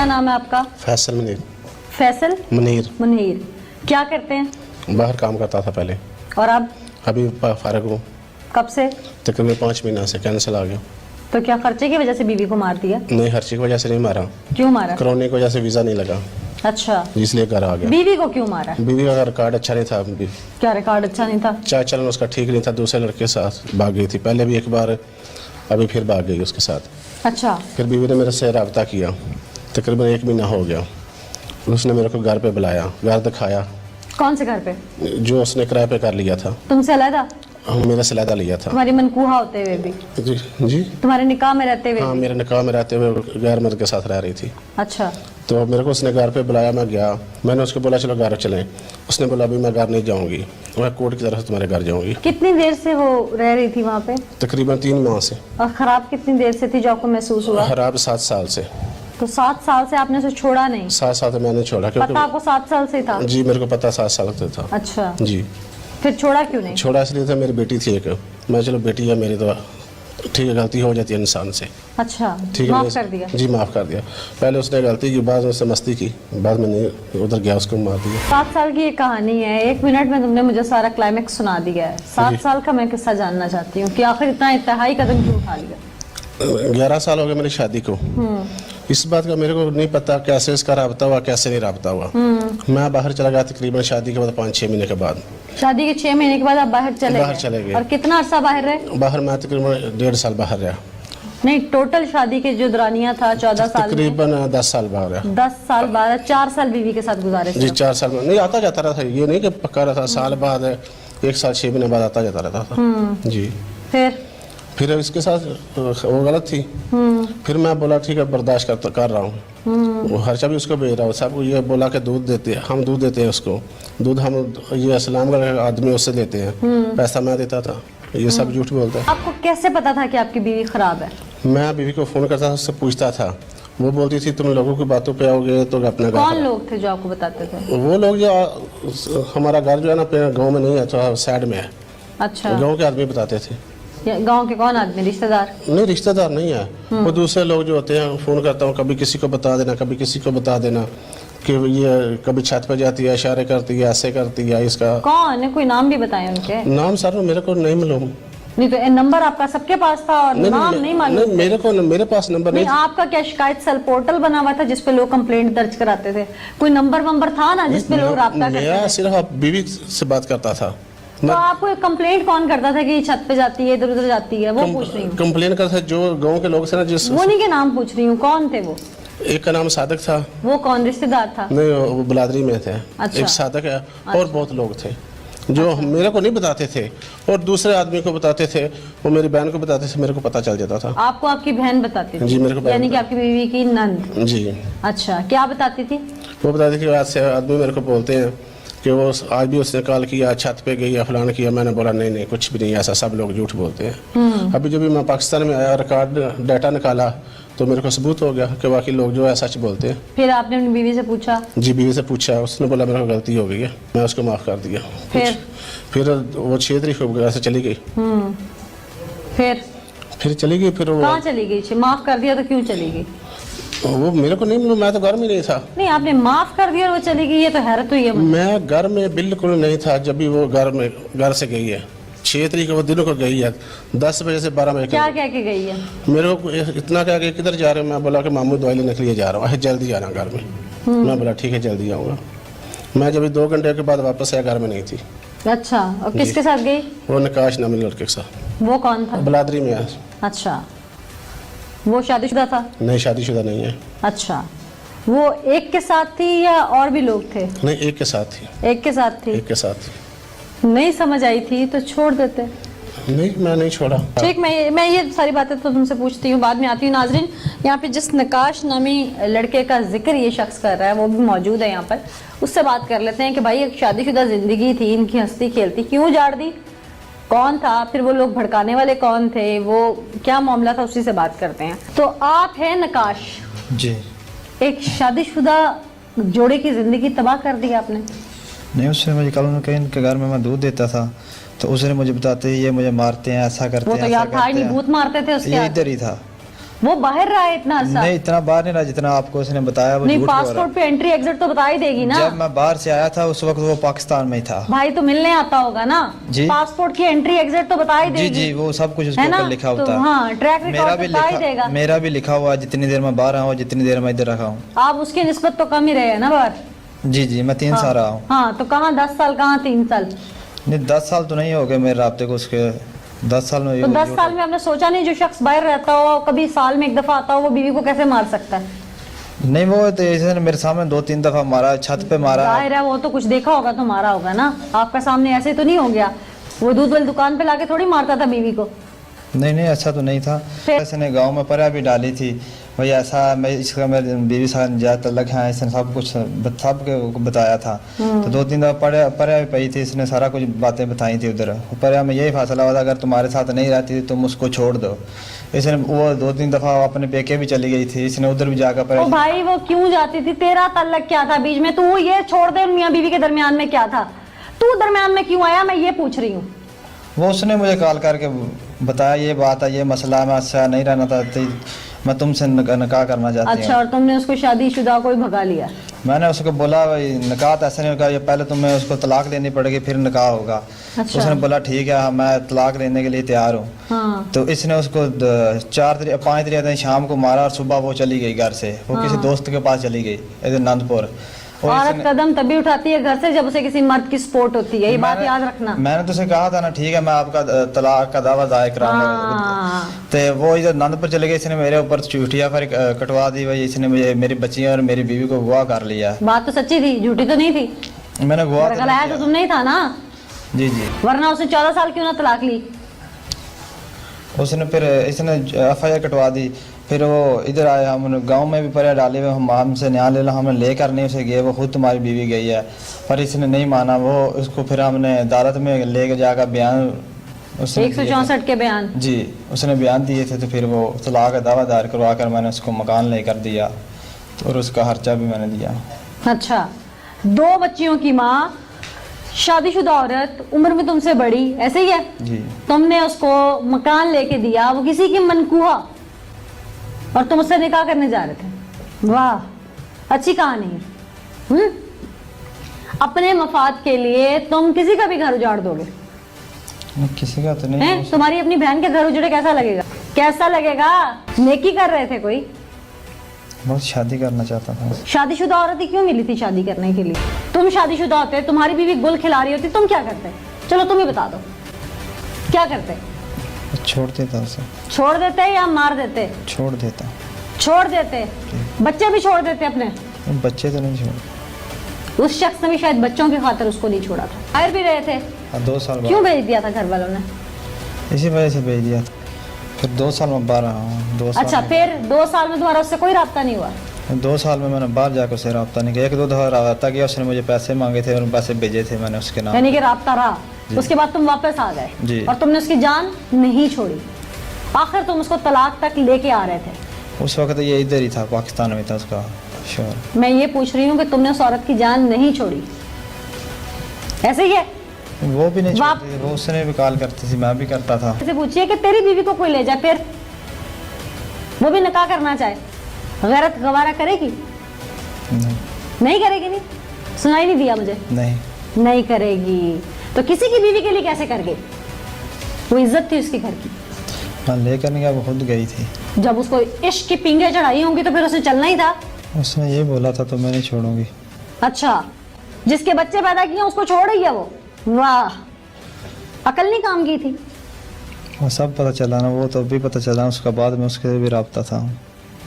क्या नाम है आपका? फैसल मुनीर। फैसल मुनीर। मुनीर। क्या करते हैं? बाहर काम करता था पहले, और अब? अभी फारिग हूँ। कब से? तकरीबन 5 महीना से कैंसिल आ गया। तो क्या खर्चे की वजह से बीवी को मार दिया? नहीं, खर्चे की वजह से नहीं मारा। क्यों मारा? कोरोना की वजह से वीज़ा नहीं लगा, अच्छा, इसलिए घर आ गया। बीवी को क्यों मारा? बीवी का रिकॉर्ड अच्छा नहीं था। क्या रिकॉर्ड अच्छा नहीं था? चाल चलन उसका ठीक नहीं था, दूसरे लड़के के साथ भाग गई थी पहले भी एक बार, अभी फिर भाग गई उसके साथ। अच्छा। फिर बीवी ने मेरे से रब्ता किया, तकरीबन 1 महीना हो गया। उसने मेरे को घर पे बुलाया, घर दिखाया। कौन से घर पे? जो उसने किराए पे कर लिया था। तुमसे अलग? मेरा से अलहदा लिया था। तुम्हारी मनकूहा होते हुए भी? जी। तुम्हारे निकाह में रहते हुए? हाँ, मेरे निकाह में रहते हुए गैर मर्द के साथ रह रही थी। अच्छा। तो मेरे को उसने घर पे बुलाया, मैं गया। मैंने उसको बोला चलो घर चलें। उसने बोला अभी मैं घर नहीं जाऊंगी, मैं कोर्ट की तरफ से तुम्हारे घर जाऊंगी। कितनी देर से वो रह रही थी वहाँ पे? तकरीबन 3 माह से। और खराब कितनी देर से थी जो आपको महसूस हुआ? खराब 7 साल से। तो 7 साल से आपने उसे छोड़ा नहीं? 7 साल से मैंने छोड़ा। पता आपको 7 साल से था? जी, मेरे को पता 7 साल से था। अच्छा जी। फिर छोड़ा क्यों नहीं? छोड़ा इसलिए था, मेरी बेटी थी एक। मैं चलो बेटी है मेरी, तो ठीक है, गलती हो जाती है इंसान से। अच्छा, ठीक है, माफ कर दिया? जी माफ़ कर दिया। पहले उसने गलती की, बाद में उसने मस्ती की, बाद में नहीं उधर गया, उसको मार दिया। 7 साल की ये कहानी है, 1 मिनट में तुमने मुझे सारा क्लाइमेक्स सुना दिया है। 7 साल का मैं किस्सा जानना चाहती हूँ कि आखिर इतना इंतहाई कदम क्यों उठा लिया? 11 साल हो गए मेरी शादी को। इस बात का मेरे को नहीं पता कैसे इसका राब्ता हुआ, कैसे नहीं राब्ता हुआ। मैं बाहर चला गया तकरीबन शादी के बाद 5-6 महीने के बाद। शादी के 6 महीने के बाद आप बाहर चले गए। और कितना अरसा बाहर रहे? बाहर मैं तकरीबन 1.5 साल बाहर रहा। नहीं, टोटल शादी के जो दौरानिया था 14 साल, तकरीबन 10 साल बाहर रहा। 10 साल बाद 4 साल बीवी के साथ गुजारे? जी, 4 साल में नहीं, आता जाता रहा था, ये नहीं कि पक्का रहा था। साल बाद 1 साल 6 महीने बाद आता जाता रहता था। जी। फिर इसके साथ वो गलत थी। फिर मैं बोला ठीक है, बर्दाश्त कर रहा हूँ। वो खर्चा भी उसको भेज रहा हूँ, सबको ये बोला कि दूध देते हैं, हम दूध देते हैं उसको, दूध हम ये इस्लाम का आदमी उससे लेते हैं, पैसा मैं देता था। ये सब झूठ बोलता है। आपको कैसे पता था कि आपकी बीवी खराब है? मैं बीवी को फ़ोन करता था, उससे पूछता था। वो बोलती थी तुम लोगों की बातों पे आओगे तो अपना घर। कौन लोग थे जो आपको बताते थे? वो लोग जो हमारा घर जो है ना गाँव में नहीं है, तो साइड में है। अच्छा। गाँव के आदमी बताते थे। गांव के कौन आदमी? रिश्तेदार? नहीं, रिश्तेदार नहीं है, वो दूसरे लोग जो होते हैं। फ़ोन करता हूँ, कभी किसी को बता देना, कभी किसी को बता देना कि ये कभी छत पर जाती है, इशारे करती है, ऐसे करती है। इसका कौन है? कोई नाम भी बताए उनके? नाम सर मेरे को नहीं मालूम। नहीं तो नंबर आपका सबके पास था और नाम नहीं मालूम? मेरे पास नंबर नहीं। आपका क्या शिकायत सेल पोर्टल बना हुआ था जिसपे लोग कंप्लेंट दर्ज कराते थे? कोई नंबर था ना जिसपे लोग राब्ता करते थे? सिर्फ बीवी से बात करता था। तो आपको कंप्लेंट कौन करता था कि छत पे जाती है, इधर उधर जाती है? वो पूछ रही हूँ। कंप्लेन करता जो गाँव के लोग थे ना, जिस वो नहीं के नाम पूछ रही हूँ, कौन थे वो? एक का नाम सादक था। वो कौन रिश्तेदार था? नहीं, वो बिलादरी में थे। अच्छा। एक सादक है। और बहुत लोग थे जो मेरे को नहीं बताते थे और दूसरे आदमी को बताते थे। वो मेरी बहन को बताते थे, मेरे को पता चल जाता था। आपको आपकी बहन बताती थी? जी, मेरे को। यानी कि आपकी बीवी की नंद? जी। अच्छा, क्या बताती थी? वो बताती थी आज से आदमी मेरे को बोलते हैं कि वो आज भी उसने कॉल किया, छत पे गई या फलान किया। मैंने बोला नहीं कुछ भी नहीं, ऐसा सब लोग झूठ बोलते हैं। अभी जब भी मैं पाकिस्तान में आया, रिकॉर्ड डाटा निकाला तो मेरे को सबूत हो गया कि बाकी लोग जो है सच बोलते हैं। फिर आपने अपनी बीवी से पूछा? जी, बीवी से पूछा, उसने बोला मेरे को गलती हो गई है, मैं उसको माफ़ कर दिया। फिर वो 6 तारीख को ऐसे चली गई। फिर चली गई। फिर कहाँ चली गई? माफ कर दिया तो क्यों चली गई? वो मेरे को नहीं मालूम, मैं तो घर में नहीं था। नहीं, आपने माफ कर दिया और वो चली गई, ये तो हैरत हुई है। मैं घर में बिल्कुल नहीं था जब भी वो घर से गई है। 6 तारीख को वो दिनों को गई है, 10 बजे से 12 बजे। क्या कह के गई है? मेरे को इतना क्या कि किधर जा रहे हो? मैं बोला कि मामू दवाई लेने के लिए जा रहा हूँ, जल्दी आना घर में। मैं बोला ठीक है, जल्दी आऊँगा। मैं जब 2 घंटे के बाद वापस आया, घर में नहीं थी। अच्छा, और किसके साथ गई? वो नकाश नामी लड़के के साथ। वो कौन था? बिलादरी में है। अच्छा, वो शादीशुदा था? नहीं, शादीशुदा नहीं है। अच्छा, वो एक के साथ थी या और भी लोग थे? नहीं, एक के साथ थी। एक के साथ थी? एक के साथ। नहीं समझ आई थी तो छोड़ देते। नहीं, मैं नहीं छोड़ा। ठीक, मैं ये सारी बातें तो तुमसे पूछती हूँ, बाद में आती हूँ। नाजरीन, यहाँ पे जिस नकाश नामी लड़के का जिक्र ये शख्स कर रहा है वो भी मौजूद है यहाँ पर, उससे बात कर लेते हैं कि भाई एक शादीशुदा जिंदगी थी, इनकी हंसती खेलती क्यों उजाड़ दी? कौन था? फिर वो लोग भड़काने वाले कौन थे? वो क्या मामला था? उसी से बात करते हैं। तो आप हैं नकाश जी। एक शादीशुदा जोड़े की जिंदगी तबाह कर दी आपने? नहीं, उसने मुझे कल उनके इनके घर में मैं दूध देता था तो उसने मुझे बताते ये मुझे मारते हैं, ऐसा करते हैं। वो तो यार था ही नहीं, भूत मारते थे उसके? ये इधर ही था। वो बाहर रहा है इतना अर्सा? नहीं, इतना बाहर नहीं रहा जितना आपको उसने बताया, वो नहीं, झूठ बोल रहा पासपोर्ट पे एंट्री एग्जिट तो बता ही देगी ना। जब मैं बाहर से आया था उस वक्त वो पाकिस्तान में ही था। भाई तो मिलने आता होगा ना जी। पासपोर्ट की एंट्री एग्जिट तो बता ही जी देगी। जी, वो सब कुछ उसके है ना? ऊपर लिखा तो होता है। हाँ, ट्रैक रिकॉर्ड तो बता ही देगा। मेरा भी लिखा हुआ है, जितनी देर मैं बाहर रहा हूँ, जितनी देर मैं इधर रखा हूँ। आप उसकी निस्बत तो कम ही रहे हैं ना बाहर। जी जी, मैं 3 साल रहा हूँ। हाँ, तो कहाँ 10 साल, कहाँ 3 साल? नहीं, 10 साल तो नहीं हो गए मेरे राब्ते को उसके। 10 साल में तो 10 साल में आपने सोचा नहीं जो शख्स बाहर रहता हो, कभी साल में एक दफा आता हो, वो बीवी को कैसे मार सकता है? नहीं, वो तो इसने मेरे सामने 2-3 दफा मारा, छत पे मारा। जाहिर है वो तो कुछ देखा होगा तो मारा होगा ना, आपका सामने ऐसे तो नहीं हो गया। वो दूध वाली दुकान पे लाके थोड़ी मारता था बीवी को। नहीं नहीं, अच्छा तो नहीं था। फिर? इसने गांव में पर्या भी डाली थी भाई, ऐसा मैं इसका मेरे बीवी साथ जात तलक है, इसने सब कुछ सब के बताया था। तो 2-3 दफा पर्या भी पई थी, इसने सारा कुछ बातें बताई थी उधर। पर्या में यही फैसला हुआ था अगर तुम्हारे साथ नहीं रहती तुम उसको छोड़ दो। इसने वो 2-3 दफा अपने पेके भी चली गई थी, इसने उधर भी जाकर ओ भाई वो क्यों जाती थी? तेरा तल्लक क्या था बीच में? तू ये छोड़ दे, मियां बीवी के दरमियान में क्या था? तू दरमियान में क्यों आया, मैं ये पूछ रही हूँ। वो उसने मुझे कॉल करके बताया ये बात है, ये मसला है, मैं अच्छा नहीं रहना चाहती, मैं तुमसे निकाह करना चाहती हूँ। अच्छा, और तुमने उसको शादीशुदा को ही भगा लिया? मैंने उसको बोला भाई निकाह तो ऐसा नहीं होगा, ये पहले तुम्हें उसको तलाक लेनी पड़ेगी फिर निकाह होगा। अच्छा। उसने बोला ठीक है, मैं तलाक लेने के लिए तैयार हूँ। हाँ। तो इसने उसको 5 तारीख शाम को मारा और सुबह वो चली गई घर से। वो किसी दोस्त के पास चली गई इधर आनंदपुर। और औरत कदम तभी उठाती है घर से जब उसे किसी मर्द की सपोर्ट होती है, ये बात याद रखना। मैंने तो उसे कहा था ना, ठीक है मैं आपका तलाक का दावा दायर कराऊंगा। हाँ। तो वो इधर आनंदपुर चले गए, इसने मेरे ऊपर चूटिया फिर कटवा दी भाई, इसने मुझे मेरी बच्चियां और मेरी बीवी को अगवा कर लिया। बात तो सच्ची थी, झूठी तो नहीं थी। मैंने अगवा तो गलाया तो तुम नहीं था ना? जी जी। वरना उसने 14 साल क्यों ना तलाक ली? उसने फिर इसने FIR कटवा दी। फिर वो इधर आया, हम गांव में भी पर्या डाले हुए, हम हमसे न्याय ले लो, हमने लेकर नहीं उसे गए, वो खुद तुम्हारी बीवी गई है, पर इसने नहीं माना। वो उसको फिर हमने अदालत में लेके जाकर बयान 164 के बयान। जी उसने बयान दिए थे। तो फिर वो तलाक का दावा दायर करवा कर मैंने उसको मकान लेकर दिया और उसका खर्चा भी मैंने दिया। अच्छा, 2 बच्चियों की माँ, शादीशुदा औरत, उम्र में तुमसे बड़ी, ऐसे ही है? जी। तुमने उसको मकान लेके दिया, वो किसी की मनकूहा, और तुम उससे निकाह करने जा रहे थे। वाह, अच्छी कहानी है। अपने मफाद के लिए तुम किसी का भी घर उजाड़ दोगे? किसी का तो नहीं हैं? तुम्हारी अपनी बहन के घर उजड़े कैसा लगेगा? कैसा लगेगा? नेकी कर रहे थे कोई? बहुत शादी करना चाहता था। शादीशुदा औरत ही क्यों मिली थी शादी करने के लिए? तुम शादीशुदा होते, तुम्हारी बीवी गुल खिला रही होती, तुम क्या करते? चलो तुम ही बता दो, क्या करते? छोड़ देता उसे। छोड़ देते या मार देते? छोड़ देता। छोड़ देते। बच्चे भी छोड़ देते अपने? बच्चे तो नहीं छोड़। उस शख्स ने भी शायद बच्चों की खातिर उसको नहीं छोड़ा था। बाहर भी रहे थे? 2 साल क्यों बाद भेज दिया था घर वालों ने? इसी वजह से भेज दिया था। फिर 2 साल में बाहर रहा हूँ। 2 साल अच्छा, फिर 2 साल में तुम्हारा उससे कोई राब्ता नहीं हुआ? 2 साल में मैंने बाहर जाकर उससे रब्ता नहीं किया। 1-2 दफा रब्ता किया, उसने मुझे पैसे मांगे थे और पैसे भेजे थे मैंने उसके नाम। यानी कि राब्ता रहा, उसके बाद तुम वापस आ गए जी। और तुमने उसकी जान नहीं छोड़ी, आखिर तुम उसको तलाक तक लेके आ रहे थे। उस वक्त ये इधर ही था, पाकिस्तान में था उसका शोर। मैं ये पूछ रही हूँ कि तुमने उस औरत की जान नहीं छोड़ी, ऐसे ही है? वो भी नहीं छोड़ती थी, वो उसने भी कॉल करती थी, मैं भी करता था। ऐसे पूछिए कि तेरी बीवी को कोई ले जाए, फिर वो भी निकाह करना चाहे, गैरत गवारा करेगी? नहीं करेगी। नहीं सुनाई नहीं दिया मुझे? नहीं करेगी। तो किसी की बीवी के लिए कैसे कर गई? वो इज्जत थी उसकी घर की। मैं लेकर नहीं गया, वो खुद गई थी। जब उसको इश्क की पिंगे चढ़ाई होंगी तो फिर उसे चलना ही था। उसने ये बोला था तो मैं नहीं छोड़ूंगी। अच्छा, जिसके बच्चे पैदा किए उसको छोड़ रही है वो? वाह, अकल नहीं काम की थी। वो सब पता चला ना, वो तो भी पता चला, उसका बाद में उसके भी राब्ता था।